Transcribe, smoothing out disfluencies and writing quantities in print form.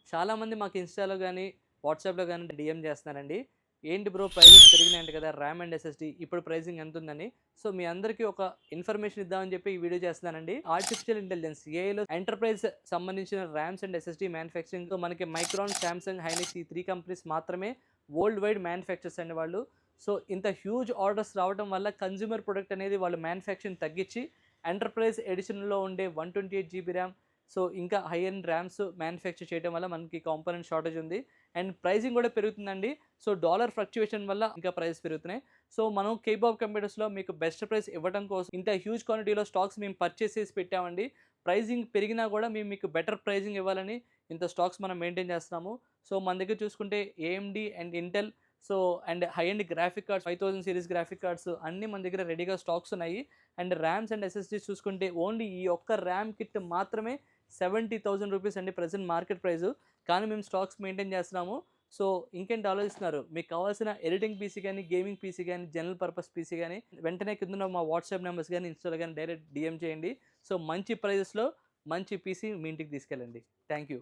చాలామంది మాకు ఇన్‌స్టాలో గానీ, వాట్సాప్‌లో గానీ డీఎం చేస్తున్నారండి. ఏంటి బ్రో ప్రైజెస్ పెరిగినాయంట కదా! ర్యామ్ అండ్ ఎస్ఎస్‌డీ ఇప్పుడు ప్రైజింగ్ ఎంతుందని. సో, మీ అందరికీ ఒక ఇన్ఫర్మేషన్ ఇద్దామని చెప్పి ఈ వీడియో చేస్తున్నానండి. ఆర్టిఫిషియల్ ఇంటెలిజెన్స్ ఏఐలో ఎంటర్‌ప్రైజ్ సంబంధించిన ర్యామ్స్ అండ్ ఎస్ఎస్‌డీ మ్యానుఫ్యాక్చరింగ్‌తో మనకి మైక్రాన్, సామ్‌సంగ్, హైనిక్స్ ఈ 3 కంపెనీస్ మాత్రమే వరల్డ్ వైడ్ మ్యానుఫ్యాక్చర్స్ అండి వాళ్ళు. సో, ఇంత హ్యూజ్ ఆర్డర్స్ రావడం వల్ల కన్స్యూమర్ ప్రొడక్ట్ అనేది వాళ్ళు మ్యానుఫ్యాక్చరింగ్ తగ్గించి ఎంటర్‌ప్రైజ్ ఎడిషన్‌లో ఉండే 128 జీబీ ర్యామ్ సో, ఇంకా హై ఎండ్ ర్యామ్స్ మ్యానుఫ్యాక్చర్ చేయడం వల్ల మనకి కాంపోనెంట్ షార్టేజ్ ఉంది. అండ్ ప్రైజింగ్ కూడా పెరుగుతుందండి. సో, డాలర్ ఫ్లక్చుయేషన్ వల్ల ఇంకా ప్రైసెస్ పెరుగుతున్నాయి. సో, మనం కేబాబ్ కంప్యూటర్స్‌లో మీకు బెస్ట్ ప్రైస్ ఇవ్వడం కోసం ఇంత హ్యూజ్ క్వాంటిటీలో స్టాక్స్ మేము పర్చేస్ చేసి పెట్టామండి. ప్రైజింగ్ పెరిగినా కూడా మేము మీకు బెటర్ ప్రైజింగ్ ఇవ్వాలని ఇంత స్టాక్స్ మనం మెయింటైన్ చేస్తున్నాము. సో, మన దగ్గర చూసుకుంటే AMD and Intel so, and high end graphic cards 5000 series graphic cards అన్నీ మన దగ్గర రెడీగా స్టాక్స్ ఉన్నాయి. అండ్ ర్యామ్స్ అండ్ ఎస్ఎస్‌డీస్ చూసుకుంటే ఓన్లీ ఈ ఒక్క ర్యామ్ కిట్ మాత్రమే ₹70,000 అండి ప్రెజెంట్ మార్కెట్ ప్రైసు. కానీ మేము స్టాక్స్ మెయింటైన్ చేస్తున్నాము. సో, ఇంకేంటి ఆలోచిస్తున్నారు? మీకు కావాల్సిన ఎడిటింగ్ పీసీ గానీ, గేమింగ్ పీసీ గానీ, జనరల్ పర్పస్ పీసీ గానీ వెంటనే కిందున్న మా వాట్సాప్ నంబర్స్ గానీ, ఇన్‌స్టాలో గానీ డైరెక్ట్ డీఎం చేయండి. సో, మంచి ప్రైజెస్‌లో మంచి పీసీ మీ ఇంటికి తీసుకెళ్ళండి. Thank you.